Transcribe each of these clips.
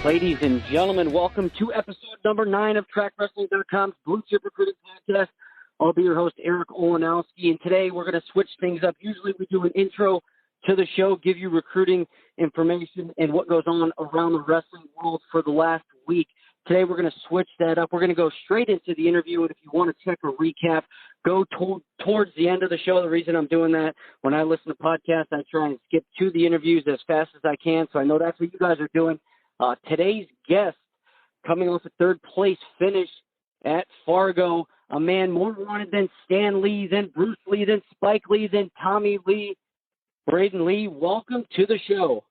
Ladies and gentlemen, welcome to episode number 9 of TrackWrestling.com's Blue Chip Recruiting Podcast. I'll be your host, Eric Olanowski, and today we're going to switch things up. Usually we do an intro to the show, give you recruiting information and what goes on around the wrestling world for the last week. Today we're going to switch that up. We're going to go straight into the interview, and if you want to check a recap, go towards the end of the show. The reason I'm doing that, when I listen to podcasts, I try and skip to the interviews as fast as I can, so I know that's what you guys are doing. Today's guest, coming off a third-place finish at Fargo, a man more wanted than Stan Lee, than Bruce Lee, than Spike Lee, than Tommy Lee. Brayton Lee, welcome to the show.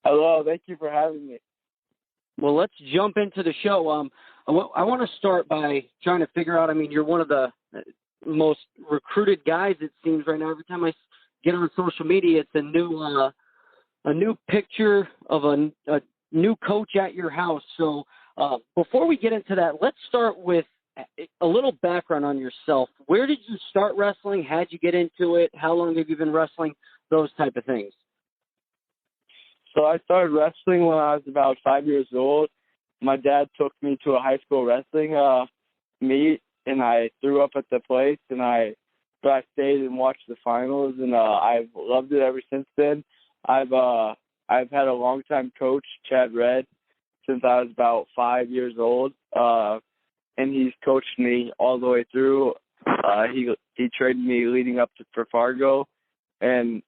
Hello, thank you for having me. Well, let's jump into the show. I want to start by trying to figure out, you're one of the most recruited guys, it seems, right now. Every time I get on social media, it's a new picture of a new coach at your house. So before we get into that, let's start with a little background on yourself. Where did you start wrestling? How'd you get into it? How long have you been wrestling? Those type of things. So I started wrestling when I was about 5 years old. My dad took me to a high school wrestling meet, and I threw up at the place, but I stayed and watched the finals, and I've loved it ever since then. I've had a longtime coach, Chad Red, since I was about 5 years old, and he's coached me all the way through. He trained me leading up for Fargo, and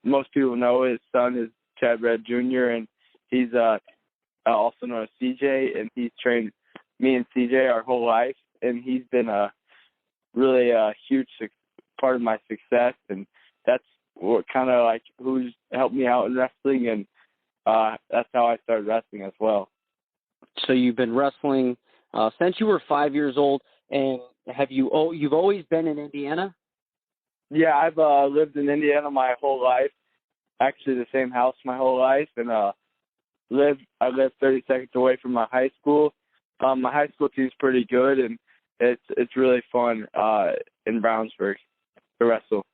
most people know his son is Chad Red Jr., and he's also known as CJ, and he's trained me and CJ our whole life, and he's been a really huge part of my success, and that's what kind of like who's helped me out in wrestling, and that's how I started wrestling as well. So you've been wrestling since you were 5 years old, and you've always been in Indiana? Yeah, I've lived in Indiana my whole life. Actually, the same house my whole life, and I live 30 seconds away from my high school. My high school team's pretty good, and it's really fun in Brownsburg to wrestle.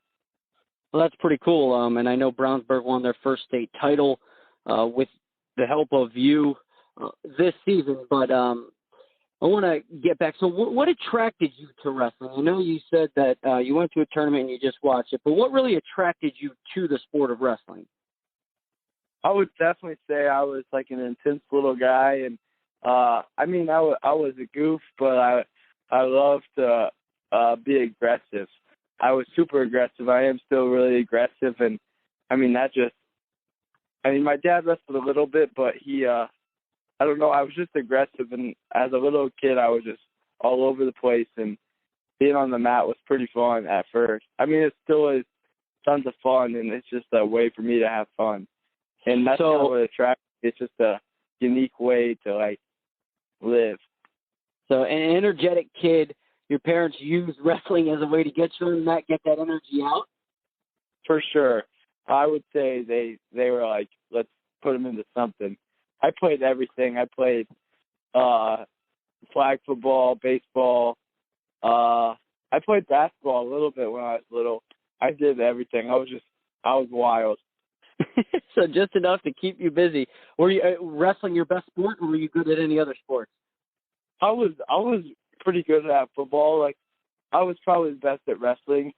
Well, that's pretty cool. And I know Brownsburg won their first state title with the help of you this season. But I want to get back. So what attracted you to wrestling? I know you said that you went to a tournament and you just watched it, but what really attracted you to the sport of wrestling? I would definitely say I was like an intense little guy, and I was a goof, but I love to be aggressive. I was super aggressive. I am still really aggressive, and my dad wrestled a little bit, but he I don't know, I was just aggressive, and as a little kid I was just all over the place, and being on the mat was pretty fun at first. It still is tons of fun, and it's just a way for me to have fun. And that's what attracts me. It's just a unique way to like live. So an energetic kid, your parents used wrestling as a way to get you on the mat, get that energy out? For sure. I would say they were like, let's put them into something. I played everything. I played flag football, baseball. I played basketball a little bit when I was little. I did everything. I was wild. So just enough to keep you busy. Were you wrestling your best sport, or were you good at any other sports? I was pretty good at football. Like, I was probably the best at wrestling.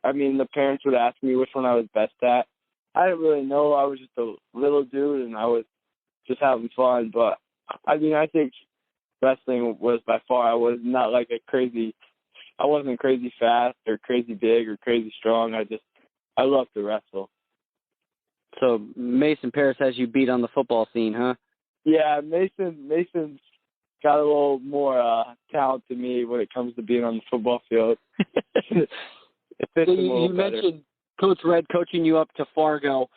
The parents would ask me which one I was best at. I didn't really know. I was just a little dude, and I was just having fun. But I think wrestling was by far. I was not like I wasn't crazy fast or crazy big or crazy strong. I loved to wrestle. So Mason Paris has you beat on the football scene, huh? Yeah, Mason's got a little more talent than me when it comes to being on the football field. You mentioned Coach Red coaching you up to Fargo.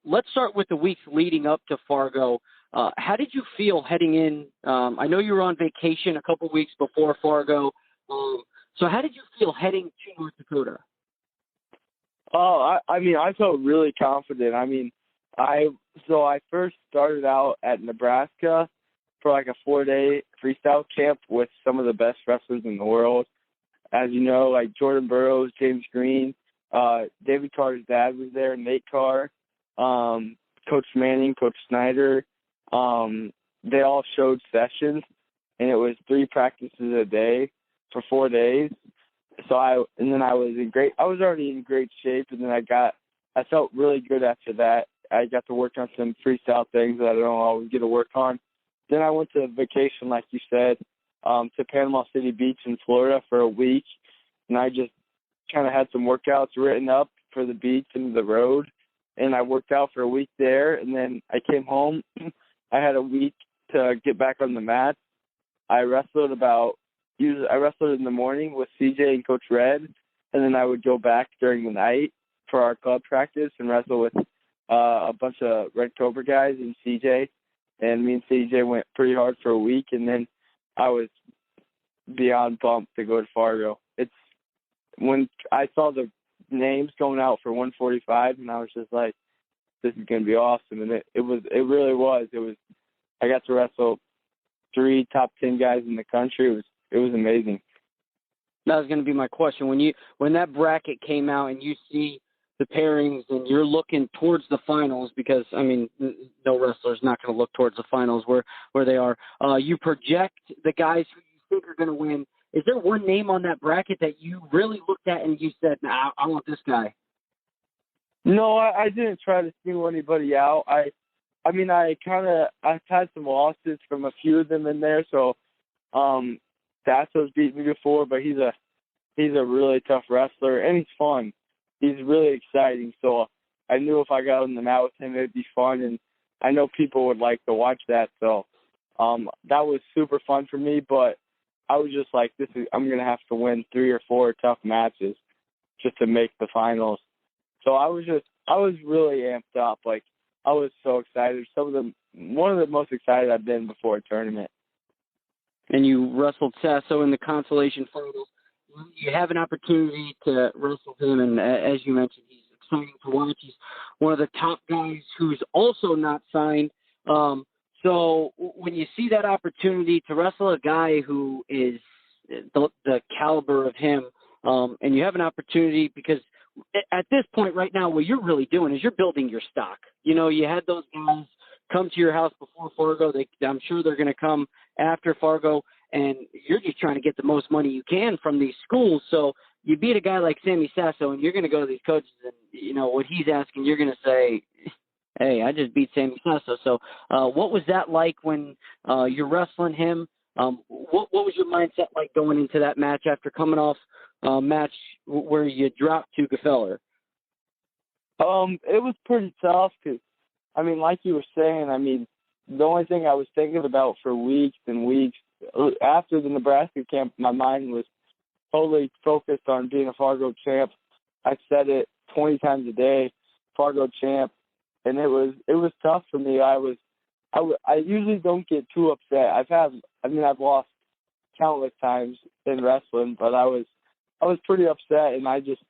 Let's start with the weeks leading up to Fargo. How did you feel heading in? I know you were on vacation a couple weeks before Fargo. So how did you feel heading to North Dakota? I felt really confident. I first started out at Nebraska for like a 4-day freestyle camp with some of the best wrestlers in the world. As you know, like Jordan Burroughs, James Green, David Carter's dad was there, Nate Carr, Coach Manning, Coach Snyder. they all showed sessions, and it was 3 practices a day for 4 days. So I was already in great shape, and then I felt really good after that. I got to work on some freestyle things that I don't always get to work on. Then I went to vacation, like you said, to Panama City Beach in Florida for a week, and I just kind of had some workouts written up for the beach and the road, and I worked out for a week there, and then I came home. I had a week to get back on the mat. I wrestled in the morning with CJ and Coach Red, and then I would go back during the night for our club practice and wrestle with a bunch of Red Cobra guys and CJ. And me and CJ went pretty hard for a week, and then I was beyond pumped to go to Fargo. When I saw the names going out for 145, and I was just like, this is going to be awesome. And it really was. I got to wrestle 3 top 10 guys in the country. It was amazing. That was going to be my question. When that bracket came out and you see the pairings and you're looking towards the finals, because, I mean, no wrestler's not going to look towards the finals where they are. You project the guys who you think are going to win. Is there one name on that bracket that you really looked at and you said, nah, I want this guy? No, I didn't try to single anybody out. I've had some losses from a few of them in there, so Dasso's beat me before, but he's a really tough wrestler, and he's fun. He's really exciting, so I knew if I got on the mat with him, it'd be fun, and I know people would like to watch that, so that was super fun for me, but I was just like, I'm going to have to win 3 or 4 tough matches just to make the finals. So I was really amped up. Like, I was so excited. One of the most excited I've been before a tournament. And you wrestled Sasso in the consolation finals. You have an opportunity to wrestle him, and as you mentioned, he's exciting to watch. He's one of the top guys who's also not signed. So when you see that opportunity to wrestle a guy who is the caliber of him, and you have an opportunity, because at this point right now, what you're really doing is you're building your stock. You know, you had those guys come to your house before Fargo. I'm sure they're going to come after Fargo, and you're just trying to get the most money you can from these schools. So you beat a guy like Sammy Sasso, and you're going to go to these coaches, and, you know, what he's asking, you're going to say, hey, I just beat Sammy Sasso. So what was that like when you're wrestling him? What was your mindset like going into that match after coming off a match where you dropped to Gefeller? It was pretty tough because, I mean, like you were saying, I mean, the only thing I was thinking about for weeks and weeks after the Nebraska camp, my mind was totally focused on being a Fargo champ. I said it 20 times a day, Fargo champ. And it was tough for me. I usually don't get too upset. I've lost countless times in wrestling, but I was pretty upset, and I just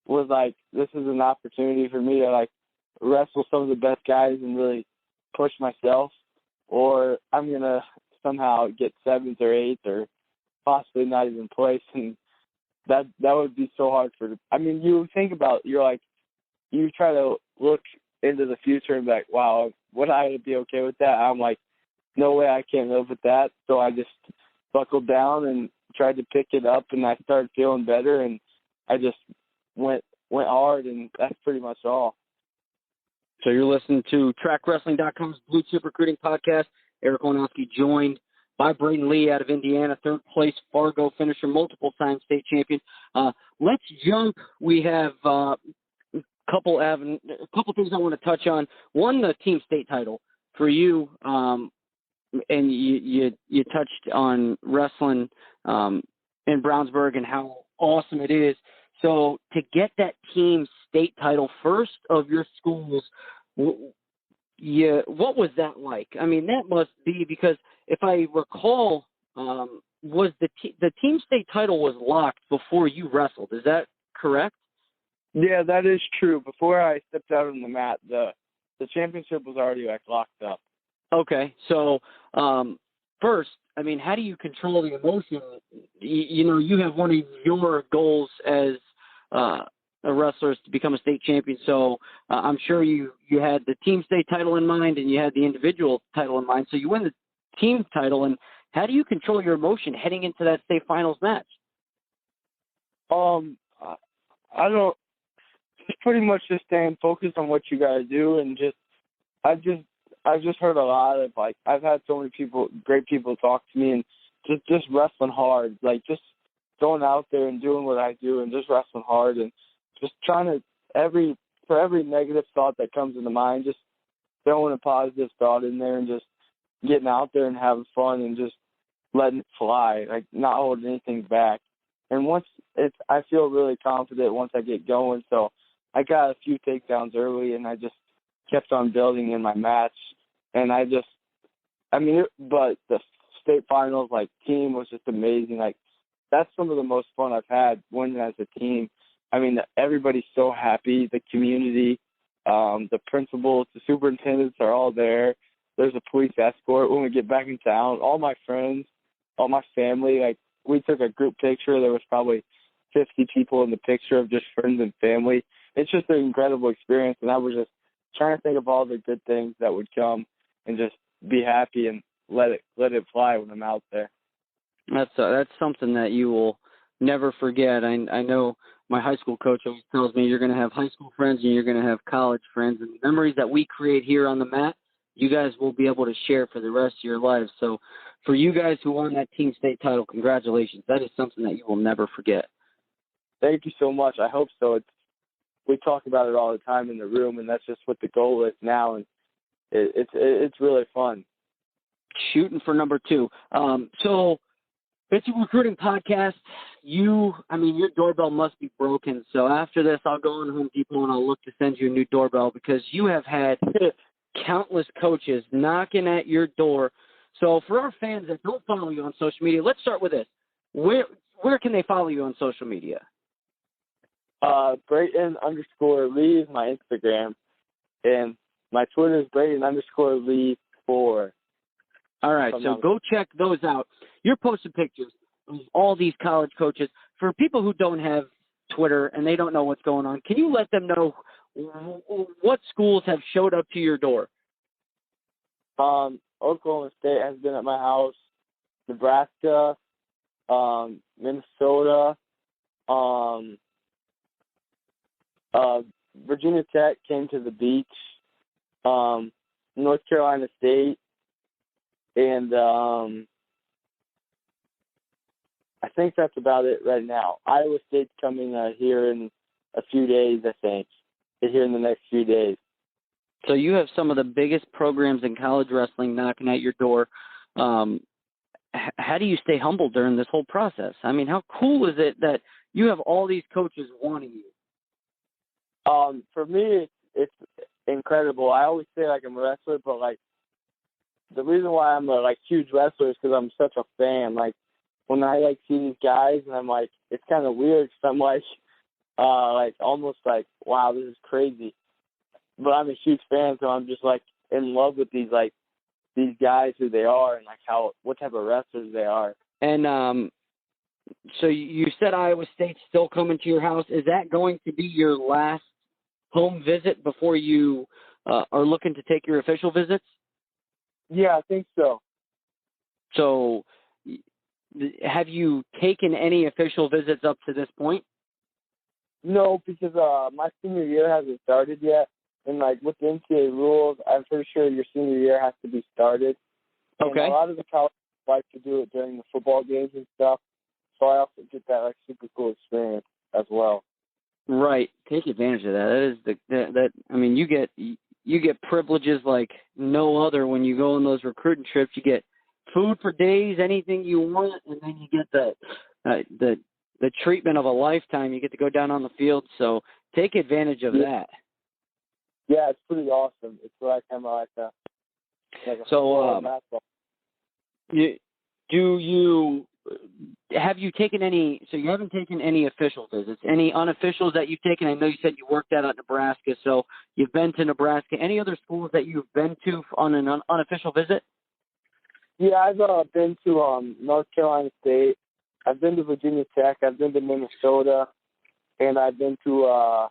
was like, this is an opportunity for me to like wrestle some of the best guys and really push myself, or I'm gonna somehow get 7th or 8th or possibly not even place, and that would be so hard you think about, you try to look into the future and be like, wow, would I be okay with that? I'm like, no way, I can't live with that. So I just buckled down and tried to pick it up, and I started feeling better, and I just went hard, and that's pretty much all. So you're listening to TrackWrestling.com's Blue Chip Recruiting Podcast. Eric Olanowski joined by Brayton Lee out of Indiana, 3rd place Fargo finisher, multiple-time state champion. Let's jump. We have a couple things I want to touch on. One, the team state title for you, and you touched on wrestling in Brownsburg and how awesome it is. So to get that team state title, first of your schools, what was that like? I mean, that must be, because if I recall, was the team state title was locked before you wrestled. Is that correct? Yeah, that is true. Before I stepped out on the mat, the championship was already locked up. Okay, so first, I mean, how do you control the emotion? You have one of your goals as wrestlers to become a state champion. So I'm sure you had the team state title in mind and you had the individual title in mind. So you win the team title, and how do you control your emotion heading into that state finals match? I don't. Just pretty much just staying focused on what you guys do, and I've just heard a lot of, like, I've had so many great people talk to me, and just wrestling hard, like just going out there and doing what I do and just wrestling hard and just trying to, for every negative thought that comes into mind, just throwing a positive thought in there and just getting out there and having fun and just letting it fly, like not holding anything back. And I feel really confident once I get going. So I got a few takedowns early, and I just kept on building in my match. And but the state finals, like, team was just amazing. Like, that's some of the most fun I've had winning as a team. I mean, everybody's so happy. The community, the principals, the superintendents are all there. There's a police escort when we get back in town. All my friends, all my family, like, we took a group picture. There was probably 50 people in the picture of just friends and family. It's just an incredible experience, and I was just trying to think of all the good things that would come and just be happy and let it fly when I'm out there. That's something that you will never forget. I know my high school coach always tells me you're going to have high school friends and you're going to have college friends, and the memories that we create here on the mat, you guys will be able to share for the rest of your lives. So for you guys who won that team state title, congratulations. That is something that you will never forget. Thank you so much. I hope so. We talk about it all the time in the room, and that's just what the goal is now, and it's really fun. Shooting for number 2. So it's a recruiting podcast. Your doorbell must be broken. So after this, I'll go on Home Depot and I'll look to send you a new doorbell, because you have had countless coaches knocking at your door. So for our fans that don't follow you on social media, let's start with this. Where can they follow you on social media? Brayton _Lee is my Instagram, and my Twitter is Brayton _Lee4. All right, so go check those out. You're posting pictures of all these college coaches. For people who don't have Twitter and they don't know what's going on, can you let them know what schools have showed up to your door? Oklahoma State has been at my house, Nebraska, Minnesota, Virginia Tech came to the beach, North Carolina State, and I think that's about it right now. Iowa State's coming here in a few days, I think. Here in the next few days. So you have some of the biggest programs in college wrestling knocking at your door. How do you stay humble during this whole process? I mean, how cool is it that you have all these coaches wanting you? For me, it's incredible. I always say, like, I'm a wrestler, but, like, the reason why I'm a, like, huge wrestler is because I'm such a fan. Like, when I, like, see these guys, and I'm like, it's kind of weird because I'm like almost like, wow, this is crazy. But I'm a huge fan, so I'm just, like, in love with these guys, who they are, and, like, what type of wrestlers they are. And so you said Iowa State's still coming to your house. Is that going to be your last home visit before you are looking to take your official visits? Yeah, I think so. So have you taken any official visits up to this point? No, because my senior year hasn't started yet. And, like, with the NCAA rules, I'm pretty sure your senior year has to be started. Okay. And a lot of the colleges like to do it during the football games and stuff. So I also get that, like, super cool experience as well. Right. Take advantage of that. You get privileges like no other when you go on those recruiting trips. You get food for days, anything you want, and then you get the treatment of a lifetime. You get to go down on the field. So take advantage of that. Yeah, it's pretty awesome. It's like kind of like a basketball. Have you taken any? So you haven't taken any official visits. Any unofficials that you've taken? I know you said you worked out at Nebraska, so you've been to Nebraska. Any other schools that you've been to on an unofficial visit? Yeah, I've been to North Carolina State. I've been to Virginia Tech. I've been to Minnesota. and I've been to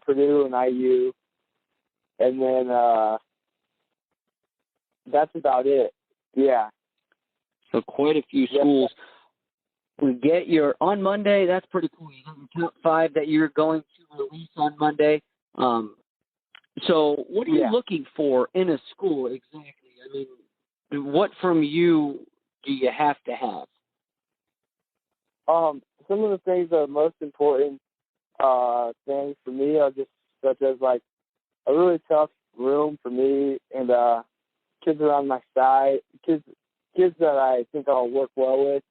Purdue and IU, and then that's about it. Yeah. So quite a few schools. We get your on Monday. That's pretty cool. You got your top 5 that you're going to release on Monday. So what are you looking for in a school exactly? I mean, what from you do you have to have? Some of the things that are most important things for me are just such as like a really tough room for me and kids around my side, kids that I think I'll work well with,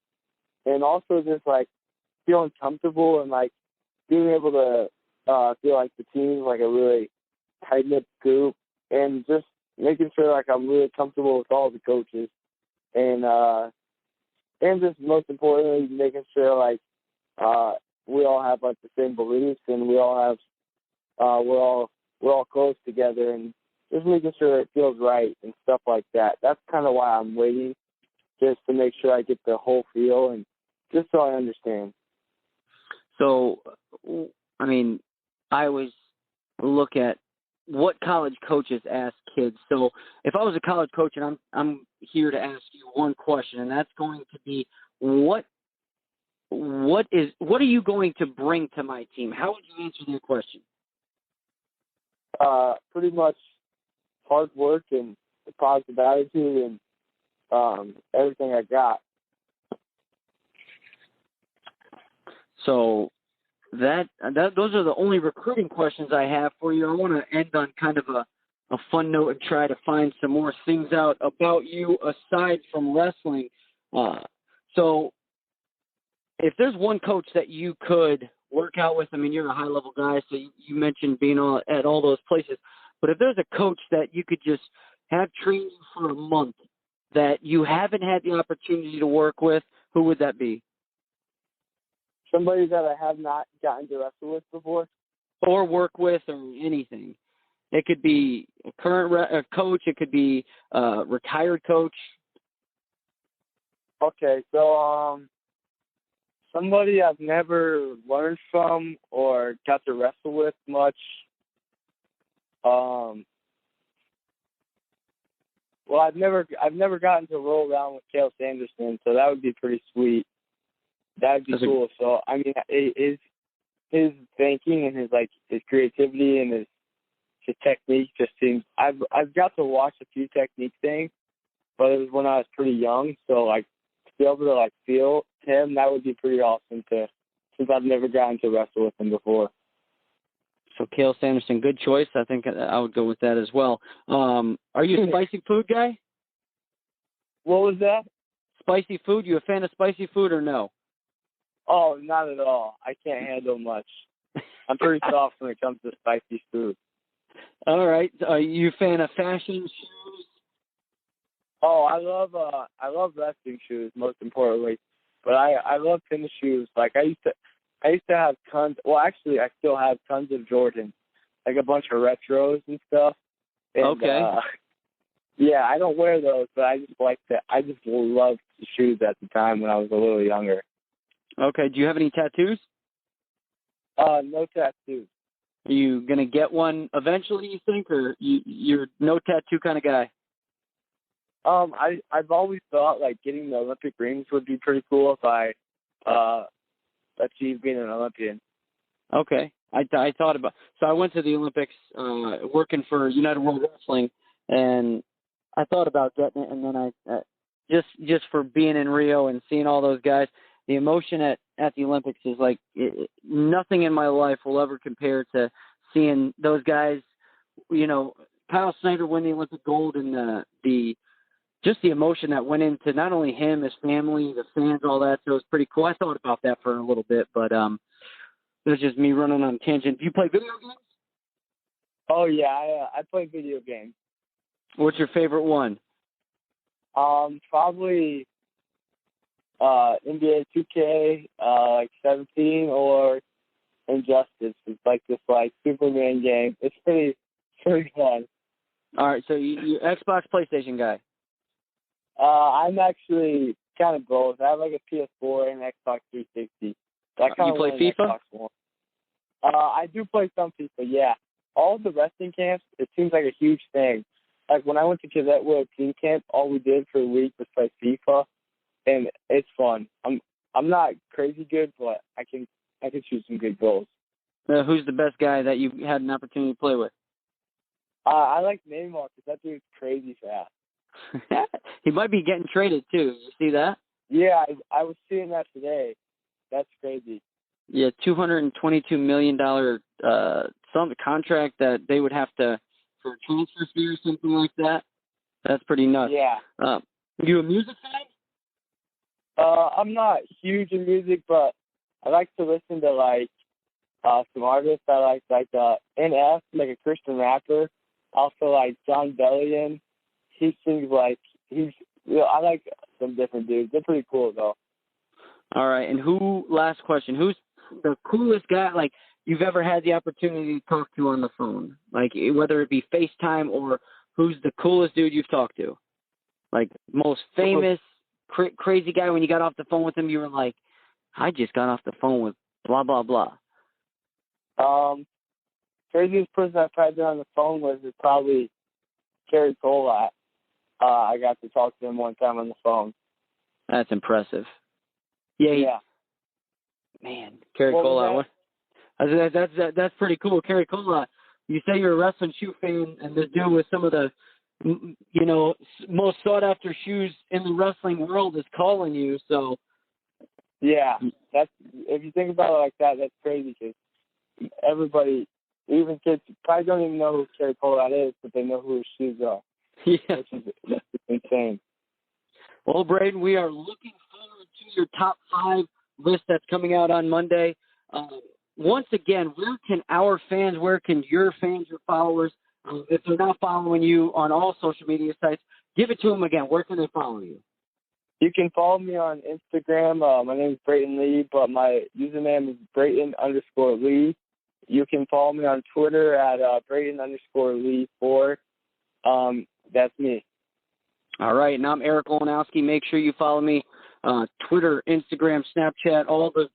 and also just like feeling comfortable and like being able to feel like the team is like a really tight-knit group, and just making sure like I'm really comfortable with all the coaches, and just most importantly making sure like we all have like the same beliefs, and we all have we're all close together, and just making sure it feels right and stuff like that. That's kind of why I'm waiting, just to make sure I get the whole feel and just so I understand. So, I mean, I always look at what college coaches ask kids. So if I was a college coach, and I'm here to ask you one question, and that's going to be, what are you going to bring to my team? How would you answer that question? Pretty much hard work and a positive attitude and everything I got. So that those are the only recruiting questions I have for you. I want to end on kind of a fun note and try to find some more things out about you aside from wrestling. So if there's one coach that you could work out with, I mean, you're a high-level guy, so you mentioned being at all those places. But if there's a coach that you could just have train you for a month that you haven't had the opportunity to work with, who would that be? Somebody that I have not gotten to wrestle with before. Or work with, or anything. It could be a current coach. It could be a retired coach. Okay, so somebody I've never learned from or got to wrestle with much. Well, I've never gotten to roll around with Cale Sanderson, so that would be pretty sweet. That'd be cool. So I mean, his thinking and his creativity and his technique just seems. I've got to watch a few technique things, but it was when I was pretty young. So like to be able to like feel him, that would be pretty awesome. Since I've never gotten to wrestle with him before. So Cale Sanderson, good choice. I think I would go with that as well. Are you a spicy food guy? What was that? Spicy food? You a fan of spicy food or no? Oh, not at all. I can't handle much. I'm pretty soft when it comes to spicy food. All right. Are you a fan of fashion shoes? Oh, I love wrestling shoes, most importantly. But I love tennis shoes. Like I used to have tons. Well, actually, I still have tons of Jordans, like a bunch of retros and stuff. And, okay. Yeah, I don't wear those, but I just loved the shoes at the time when I was a little younger. Okay. Do you have any tattoos? No tattoos. Are you gonna get one eventually, you think, or you're no tattoo kind of guy? I've always thought like getting the Olympic rings would be pretty cool if I achieved being an Olympian. Okay. I thought about. So I went to the Olympics working for United World Wrestling, and I thought about getting it, and then I just for being in Rio and seeing all those guys, the emotion at the Olympics is like nothing in my life will ever compare to seeing those guys. You know, Kyle Snyder win the Olympic gold, and the emotion that went into not only him, his family, the fans, all that. So it was pretty cool. I thought about that for a little bit, but it was just me running on a tangent. Do you play video games? Oh yeah, I play video games. What's your favorite one? Probably NBA 2K, like 17, or Injustice. It's like this like Superman game. It's pretty fun. All right, so you Xbox, PlayStation guy. I'm actually kind of both. I have like a PS4 and an Xbox 360. So I kind You of play want an FIFA? Xbox One. I do play some FIFA, yeah. All the wrestling camps, it seems like a huge thing. Like when I went to Cadet World Team Camp, all we did for a week was play FIFA, and it's fun. I'm not crazy good, but I can shoot some good goals. Who's the best guy that you had an opportunity to play with? I like Neymar because that dude's crazy fast. He might be getting traded too. You see that? Yeah, I was seeing that today. That's crazy. Yeah, $222 million some contract that they would have to for a transfer fee or something like that. That's pretty nuts. Yeah. You a music fan? I'm not huge in music, but I like to listen to like some artists. I like NF, like a Christian rapper. Also like John Bellion. He sings like I like some different dudes. They're pretty cool though. All right, and last question, who's the coolest guy like you've ever had the opportunity to talk to on the phone? Like whether it be FaceTime or who's the coolest dude you've talked to? Like most famous crazy guy when you got off the phone with him, you were like, I just got off the phone with blah, blah, blah. Craziest person I've tried to on the phone was probably Kerry Cole. I got to talk to him one time on the phone. That's impressive. Yeah. Man, Kerry Cole. That's pretty cool. Kerry Cole, you say you're a wrestling shoe fan, and this dude with some of the, most sought after shoes in the wrestling world is calling you. So. Yeah, that's if you think about it like that, that's crazy because everybody, even kids, probably don't even know who Kerry Cole is, but they know who his shoes are. Yeah, which is insane. Well, Brayton, we are looking forward to your top 5 list that's coming out on Monday. Once again, where can your fans, your followers, if they're not following you on all social media sites, give it to them again. Where can they follow you? You can follow me on Instagram. My name is Brayton Lee, but my username is Brayton_Lee. You can follow me on Twitter at Brayton_Lee4. That's me. All right, and I'm Eric Olanowski. Make sure you follow me Twitter, Instagram, Snapchat, all the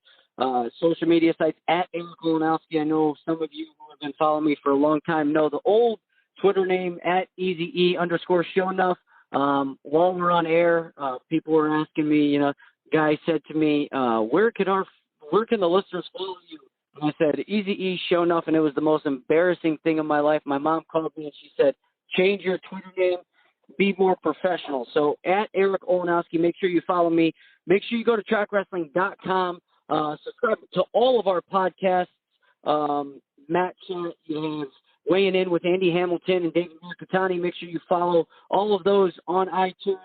social media sites at Eric Olanowski. I know some of you who have been following me for a long time know the old Twitter name at EasyE_Shownuff. While we're on air, people were asking me, guy said to me, where can the listeners follow you? And I said, Easy Shownuff, and it was the most embarrassing thing in my life. My mom called me and she said, change your Twitter name, be more professional. So at Eric Olanowski, make sure you follow me. Make sure you go to trackwrestling.com, subscribe to all of our podcasts. Matt Chat, you have Weighing In with Andy Hamilton and David Mercatani. Make sure you follow all of those on iTunes.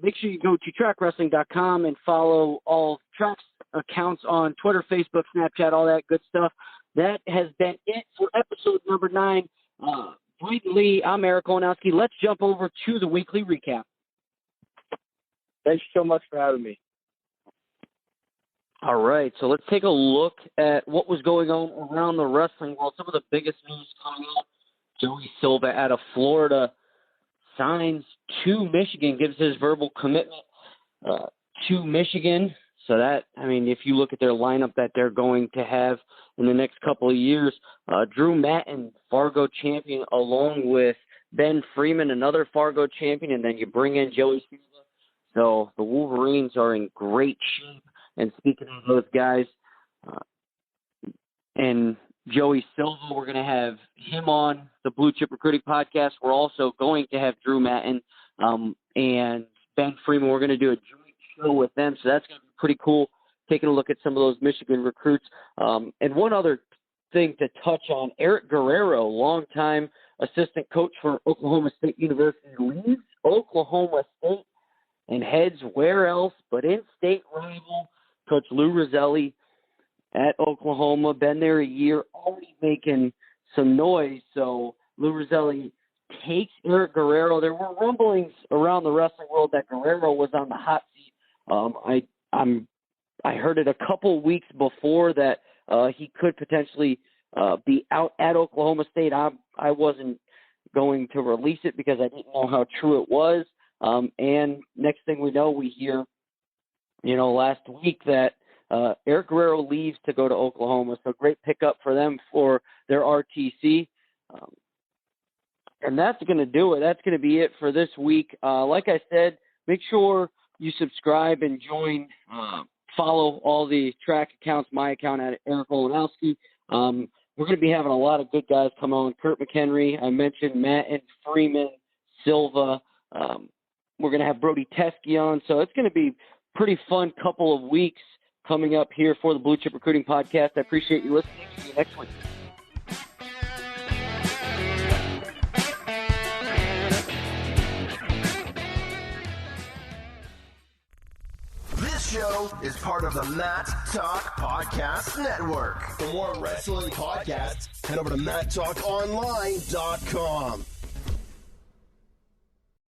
Make sure you go to trackwrestling.com and follow all Track's accounts on Twitter, Facebook, Snapchat, all that good stuff. That has been it for episode number 9. Brayton Lee, I'm Eric Olanowski. Let's jump over to the weekly recap. Thanks so much for having me. All right, so let's take a look at what was going on around the wrestling world. Some of the biggest news coming out. Joey Silva out of Florida signs to Michigan, gives his verbal commitment to Michigan. So that, if you look at their lineup that they're going to have in the next couple of years, Drew Mattin, Fargo champion, along with Ben Freeman, another Fargo champion, and then you bring in Joey Silva. So the Wolverines are in great shape. And speaking of those guys, and Joey Silva, we're going to have him on the Blue Chip Recruiting Podcast. We're also going to have Drew Mattin and Ben Freeman. We're going to do a joint show with them, so that's going to be pretty cool, taking a look at some of those Michigan recruits. And one other thing to touch on, Eric Guerrero, longtime assistant coach for Oklahoma State University, leaves Oklahoma State and heads where else but in-state rival Coach Lou Roselli at Oklahoma. Been there a year, already making some noise. So Lou Roselli takes Eric Guerrero. There were rumblings around the wrestling world that Guerrero was on the hot seat. I heard it a couple weeks before that he could potentially be out at Oklahoma State. I wasn't going to release it because I didn't know how true it was. And next thing we know, we hear last week that Eric Guerrero leaves to go to Oklahoma. So great pickup for them for their RTC. And that's going to do it. That's going to be it for this week. Like I said, make sure you subscribe and join, follow all the track accounts, my account at Eric Olanowski. We're going to be having a lot of good guys come on. Kurt McHenry, I mentioned Matt and Freeman, Silva. We're going to have Brody Teskey on. So it's going to be pretty fun couple of weeks coming up here for the Blue Chip Recruiting Podcast. I appreciate you listening. See you next week. This show is part of the Matt Talk Podcast Network. For more wrestling podcasts, head over to MattTalkOnline.com.